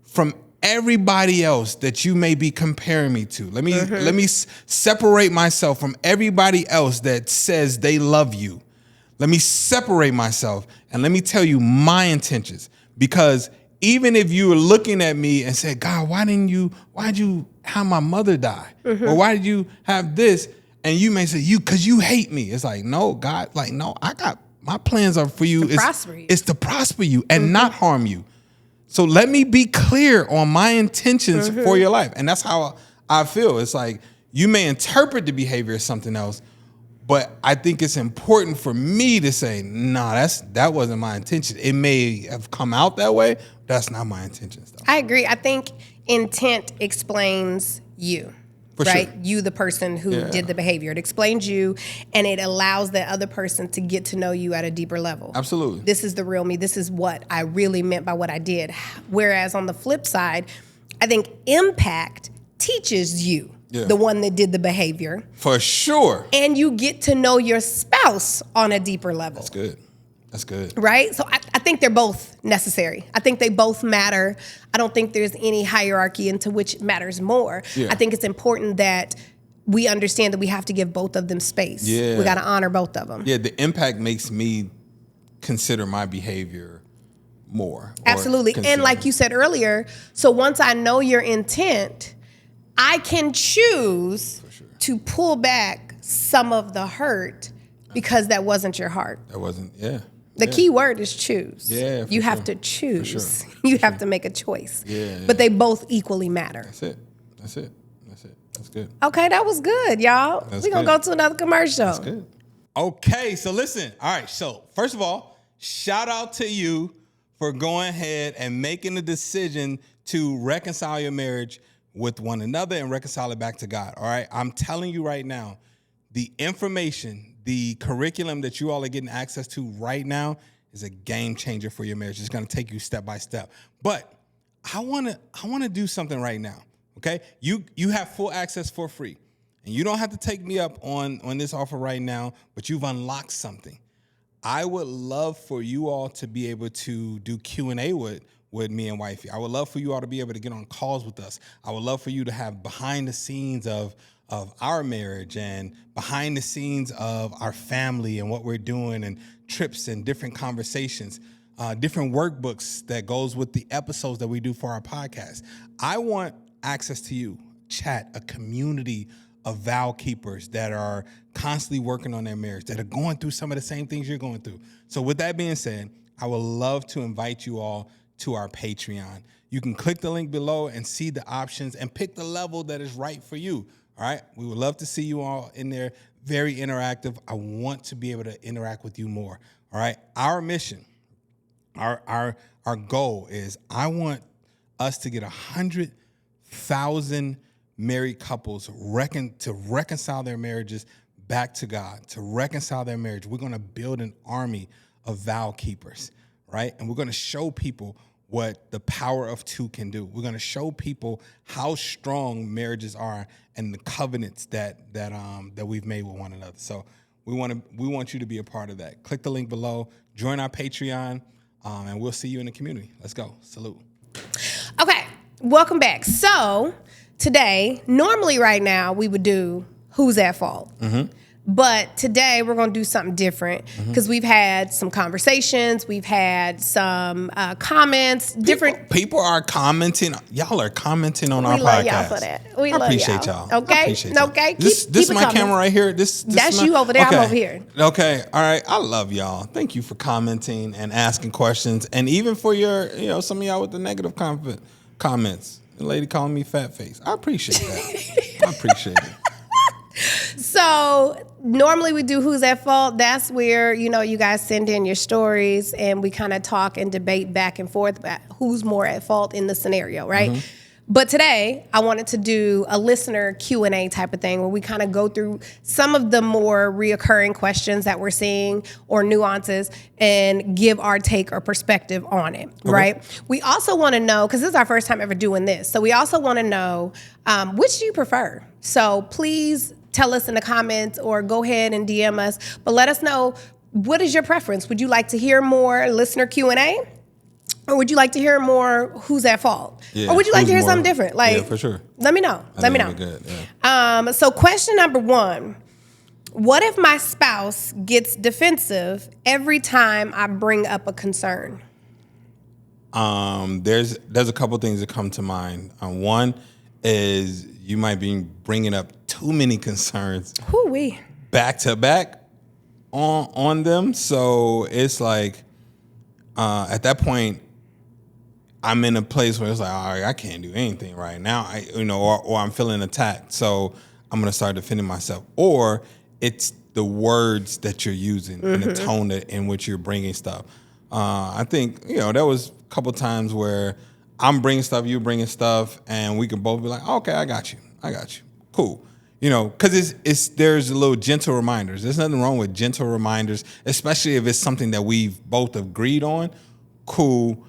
from everybody else that you may be comparing me to. Let me separate myself from everybody else that says they love you. Let me separate myself and let me tell you my intentions. Because even if you were looking at me and said, "God, why'd you have my mother die? Or why did you have this?" And you may say, because you hate me. It's like, no, God, like, no, I got, my plans are for you. It's to prosper you and not harm you. So let me be clear on my intentions for your life. And that's how I feel. It's like, you may interpret the behavior as something else, but I think it's important for me to say, no, that wasn't my intention. It may have come out that way. That's not my intention. I agree. I think intent explains you. Right? Sure. You, the person who did the behavior. It explains you, and it allows that other person to get to know you at a deeper level. Absolutely. This is the real me. This is what I really meant by what I did. Whereas on the flip side, I think impact teaches you, the one that did the behavior. For sure. And you get to know your spouse on a deeper level. That's good. That's good. Right? So I think they're both necessary. I think they both matter. I don't think there's any hierarchy into which matters more. Yeah. I think it's important that we understand that we have to give both of them space. Yeah. We got to honor both of them. Yeah, the impact makes me consider my behavior more. Absolutely. And like you said earlier, so once I know your intent, I can choose to pull back some of the hurt because that wasn't your heart. That wasn't, The key word is choose. Yeah, you have to choose. You have to make a choice. But they both equally matter. That's it. That's good. Okay, that was good, y'all. We're going to go to another commercial. That's good. Okay, so listen. All right, so first of all, shout out to you for going ahead and making the decision to reconcile your marriage with one another and reconcile it back to God. All right, I'm telling you right now, the information, the curriculum that you all are getting access to right now is a game changer for your marriage. It's going to take you step by step. But I want to do something right now. Okay? You have full access for free. And you don't have to take me up on this offer right now, but you've unlocked something. I would love for you all to be able to do Q&A with me and wifey. I would love for you all to be able to get on calls with us. I would love for you to have behind the scenes of our marriage and behind the scenes of our family and what we're doing and trips and different conversations, different workbooks that goes with the episodes that we do for our podcast. I want access to you, chat, a community of vow keepers that are constantly working on their marriage, that are going through some of the same things you're going through. So with that being said, I would love to invite you all to our Patreon. You can click the link below and see the options and pick the level that is right for you. All right. We would love to see you all in there. Very interactive. I want to be able to interact with you more. All right. Our mission, our goal is I want us to get 100,000 married couples to reconcile their marriages back to God, to reconcile their marriage. We're going to build an army of vow keepers, right? And we're going to show people what the power of two can do. We're going to show people how strong marriages are and the covenants that we've made with one another. So we want you to be a part of that. Click the link below, join our Patreon, and we'll see you in the community. Let's go. Salute. Okay, welcome back. So today, normally right now, we would do Who's at Fault? Mm-hmm. But today, we're going to do something different because we've had some conversations. We've had some comments. People are commenting. Y'all are commenting on our podcast. We love y'all for that. I appreciate y'all. Okay? Appreciate y'all. Okay? This is my camera right here. That's you over there. Okay. I'm over here. Okay. All right. I love y'all. Thank you for commenting and asking questions. And even for your, some of y'all with the negative comments. The lady calling me fat face. I appreciate that. I appreciate it. So normally we do Who's at Fault. That's where, you guys send in your stories and we kind of talk and debate back and forth about who's more at fault in the scenario, right? Mm-hmm. But today I wanted to do a listener Q&A type of thing where we kind of go through some of the more reoccurring questions that we're seeing or nuances and give our take or perspective on it, right? We also want to know, because this is our first time ever doing this, so we also want to know which do you prefer? So please tell us in the comments or go ahead and DM us, but let us know, what is your preference? Would you like to hear more listener Q&A? Or would you like to hear more Who's at Fault? Yeah, or would you like to hear something different? Yeah, for sure. Let me know. Let me know. Good, yeah. So question number 1, what if my spouse gets defensive every time I bring up a concern? There's a couple things that come to mind. One is you might be bringing up too many concerns back to back on them. So it's like at that point, I'm in a place where it's like, all right, I can't do anything right now. Or I'm feeling attacked. So I'm going to start defending myself. Or it's the words that you're using and the tone in which you're bringing stuff. I think, there was a couple times where I'm bringing stuff, you bringing stuff, and we can both be like, okay, I got you. Cool. Because there's a little gentle reminders. There's nothing wrong with gentle reminders, especially if it's something that we've both agreed on. Cool.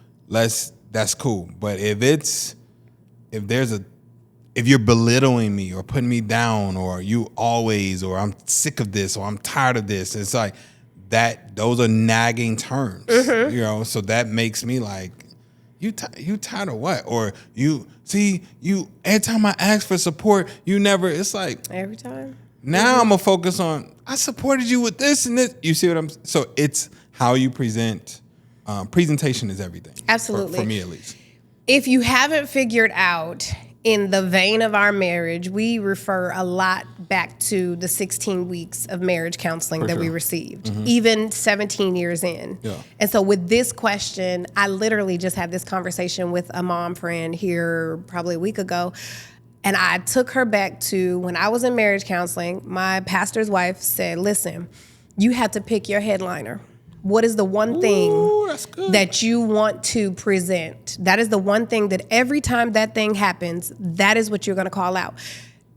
That's cool. But if you're belittling me or putting me down or or I'm sick of this or I'm tired of this, it's like that. Those are nagging terms, so that makes me like, you tired of what? Or you every time I ask for support, you never, it's like every time. Now I'm gonna focus on, I supported you with this and this. You see what so it's how you present. Presentation is everything. Absolutely. For me at least. If you haven't figured out, in the vein of our marriage, we refer a lot back to the 16 weeks of marriage counseling that we received, even 17 years in. Yeah. And so with this question, I literally just had this conversation with a mom friend here probably a week ago. And I took her back to when I was in marriage counseling. My pastor's wife said, listen, you have to pick your headliner. What is the one thing that you want to present? That is the one thing that every time that thing happens, that is what you're going to call out.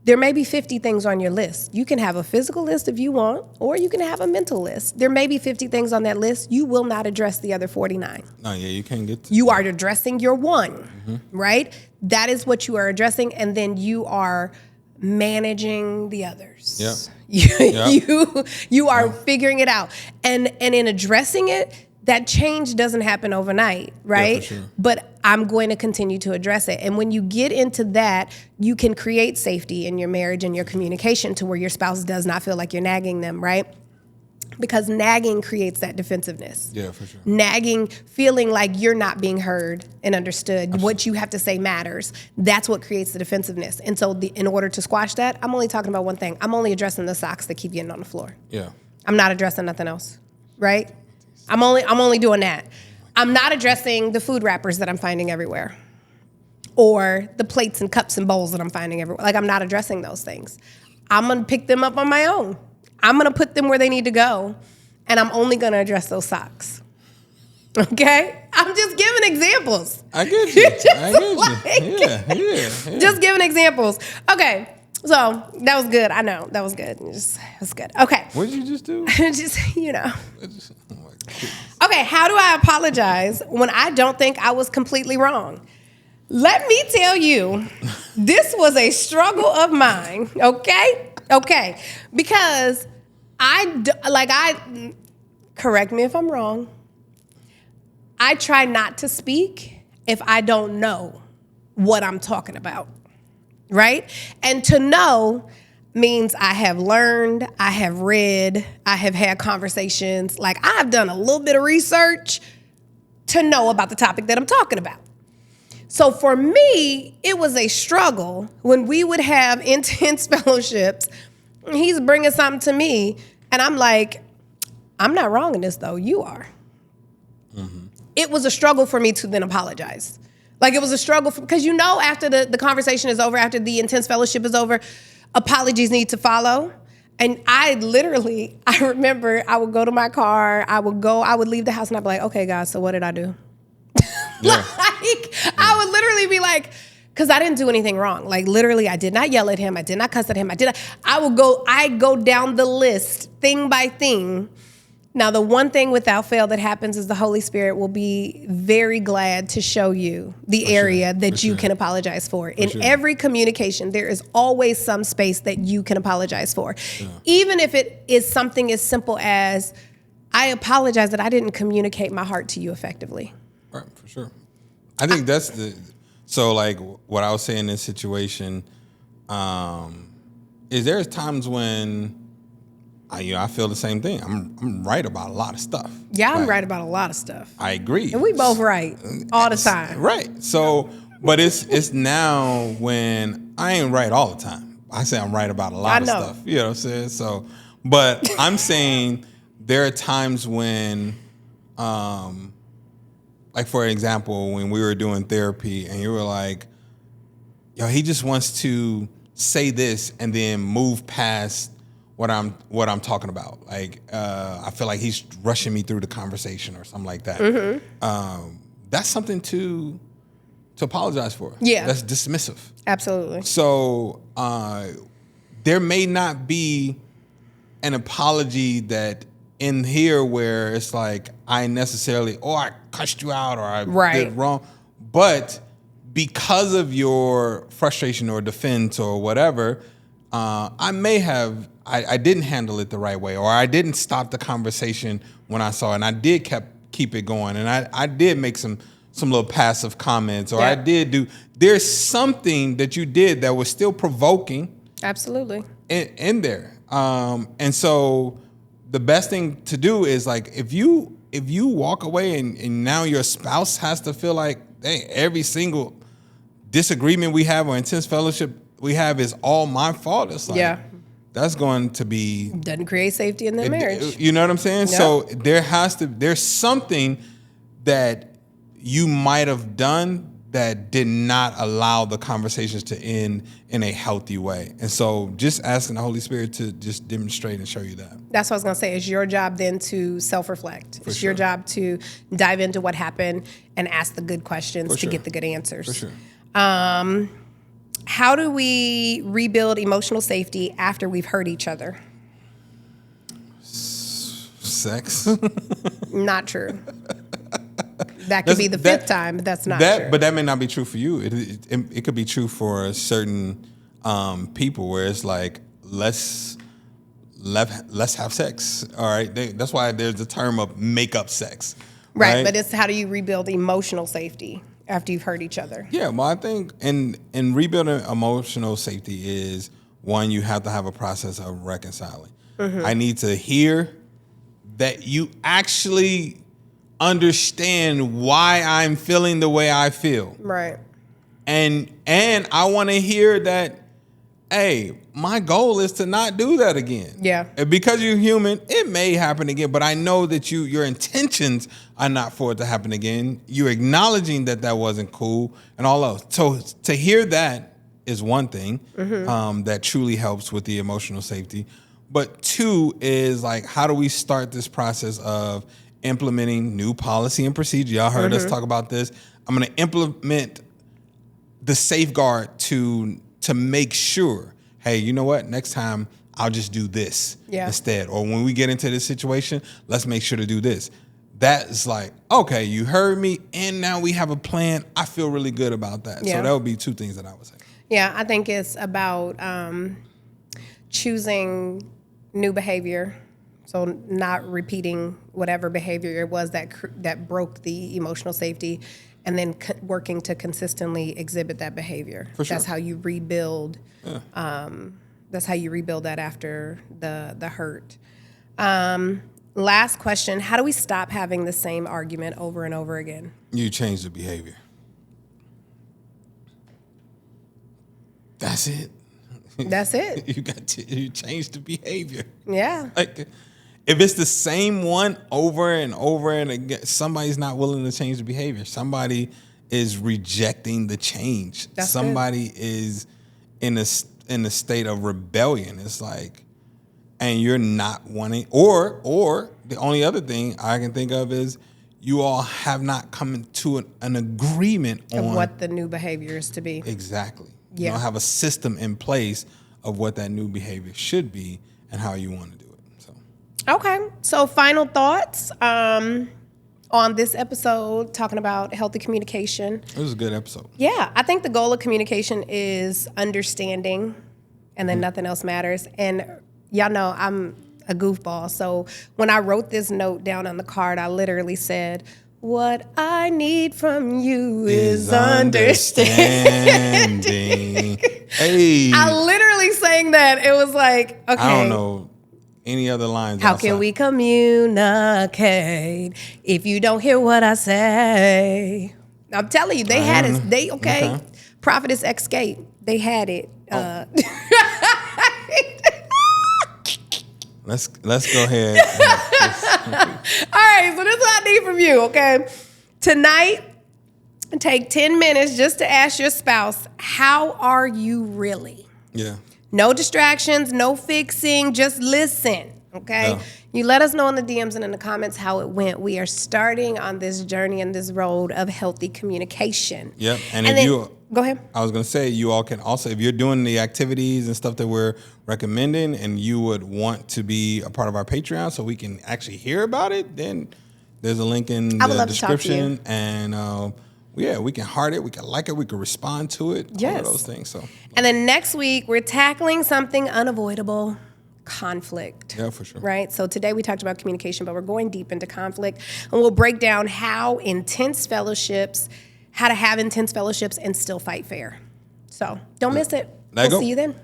There may be 50 things on your list. You can have a physical list if you want, or you can have a mental list. There may be 50 things on that list. You will not address the other 49. No, yeah, you can't get to. You are addressing your one, right? That is what you are addressing, and then you are managing the others. You are figuring it out. And in addressing it, that change doesn't happen overnight, right? Yeah, for sure. But I'm going to continue to address it. And when you get into that, you can create safety in your marriage and your communication to where your spouse does not feel like you're nagging them, right? Because nagging creates that defensiveness. Yeah, for sure. Nagging, feeling like you're not being heard and understood. Absolutely. What you have to say matters. That's what creates the defensiveness. And so in order to squash that, I'm only talking about one thing. I'm only addressing the socks that keep getting on the floor. Yeah. I'm not addressing nothing else, right? I'm only doing that. I'm not addressing the food wrappers that I'm finding everywhere, or the plates and cups and bowls that I'm finding everywhere. Like, I'm not addressing those things. I'm going to pick them up on my own. I'm going to put them where they need to go, and I'm only going to address those socks. Okay? I'm just giving examples. I get you. Yeah. Just giving examples. Okay. So that was good. I know. That was good. It was good. Okay. What did you just do? Okay, how do I apologize when I don't think I was completely wrong? Let me tell you, this was a struggle of mine, okay? Okay, because correct me if I'm wrong, I try not to speak if I don't know what I'm talking about, right? And to know means I have learned, I have read, I have had conversations. Like, I've done a little bit of research to know about the topic that I'm talking about. So for me, it was a struggle when we would have intense fellowships. He's bringing something to me, and I'm like, I'm not wrong in this, though. You are. Mm-hmm. It was a struggle for me to then apologize. Like, it was a struggle because, after the conversation is over, after the intense fellowship is over, apologies need to follow. And I remember I would go to my car, I would leave the house, and I'd be like, okay, God, so what did I do? Yeah. I would literally be like, because I didn't do anything wrong. Like, literally, I did not yell at him. I did not cuss at him. I go down the list, thing by thing. Now, the one thing without fail that happens is the Holy Spirit will be very glad to show you the area that you can apologize for. In every communication, there is always some space that you can apologize for. Yeah. Even if it is something as simple as, I apologize that I didn't communicate my heart to you effectively. Right, for sure. I think so like what I was saying in this situation, is there's times when I feel the same thing. I'm right about a lot of stuff. Yeah, I'm right about a lot of stuff. I agree. And we both right all the time. Right. So, but it's now when I ain't right all the time. I say I'm right about a lot of stuff. You know what I'm saying? So, but I'm saying there are times when, like, for example, when we were doing therapy and you were like, yo, he just wants to say this and then move past what I'm talking about. Like, I feel like he's rushing me through the conversation or something like that. Mm-hmm. That's something to apologize for. Yeah. That's dismissive. Absolutely. So there may not be an apology that in here where it's like I cussed you out or I did wrong. But because of your frustration or defense or whatever, I didn't handle it the right way, or I didn't stop the conversation when I saw it, and I did keep it going, and I did make some little passive comments, or I did there's something that you did that was still provoking. Absolutely. In there. And so the best thing to do is, like, if you walk away and now your spouse has to feel like, hey, every single disagreement we have or intense fellowship we have is all my fault. It's like, that's going to be... Doesn't create safety in their marriage. You know what I'm saying? Yep. So there's something that you might have done that did not allow the conversations to end in a healthy way. And so just asking the Holy Spirit to just demonstrate and show you that. That's what I was going to say. It's your job then to self-reflect. It's your job to dive into what happened and ask the good questions to get the good answers. For sure. How do we rebuild emotional safety after we've hurt each other? Sex. Not true. That could be the fifth time, but that's not true. But that may not be true for you. It could be true for certain people where it's like, let's have sex. All right. That's why there's the term of make up sex. Right. But it's how do you rebuild emotional safety after you've hurt each other? Yeah. Well, I think in rebuilding emotional safety is, one, you have to have a process of reconciling. Mm-hmm. I need to hear that you actually understand why I'm feeling the way I feel. Right. And I want to hear that, hey, my goal is to not do that again. Yeah. And because you're human, it may happen again, but I know that your intentions are not for it to happen again. You're acknowledging that wasn't cool and all else. So to hear that is one thing, mm-hmm. That truly helps with the emotional safety. But two is like, how do we start this process of implementing new policy and procedure? Y'all heard us talk about this. I'm going to implement the safeguard to make sure, hey, you know what? Next time I'll just do this instead. Or when we get into this situation, let's make sure to do this. That's like, okay, you heard me, and now we have a plan. I feel really good about that. Yeah. So that would be two things that I would say. Yeah, I think it's about choosing new behavior. So not repeating whatever behavior it was that broke the emotional safety, and then working to consistently exhibit that behavior. For sure. That's how you rebuild. Yeah. That's how you rebuild that after the hurt. Last question: how do we stop having the same argument over and over again? You change the behavior. That's it. That's it. You change the behavior. Yeah. Like, if it's the same one over and over and again, somebody's not willing to change the behavior. Somebody is rejecting the change. That's somebody good. Is in a state of rebellion. It's like, and you're not wanting, or the only other thing I can think of is you all have not come to an agreement on what the new behavior is to be. Exactly. Yeah. You don't have a system in place of what that new behavior should be and how you want to do it. Okay, so final thoughts on this episode, talking about healthy communication. It was a good episode. Yeah, I think the goal of communication is understanding, and then nothing else matters. And y'all know I'm a goofball, so when I wrote this note down on the card, I literally said, what I need from you is understanding. Hey. I literally sang that. It was like, okay. I don't know any other lines. How can we communicate if you don't hear what I say? I'm telling you, they had it. Okay. Prophetess Escape. They had it. Let's go ahead. All right, so this is what I need from you, okay? Tonight, take 10 minutes just to ask your spouse, how are you really? Yeah. No distractions, no fixing, just listen, okay? Yeah. You let us know in the DMs and in the comments how it went. We are starting on this journey and this road of healthy communication. Yep, and if you... Go ahead. I was going to say, you all can also, if you're doing the activities and stuff that we're recommending and you would want to be a part of our Patreon so we can actually hear about it, then there's a link in the description. And yeah, we can heart it, we can like it, we can respond to it, all of those things. So. And then next week, we're tackling something unavoidable. Conflict. Yeah, for sure. Right? So today we talked about communication, but we're going deep into conflict. And we'll break down how to have intense fellowships and still fight fair. So don't miss it. We'll see you then.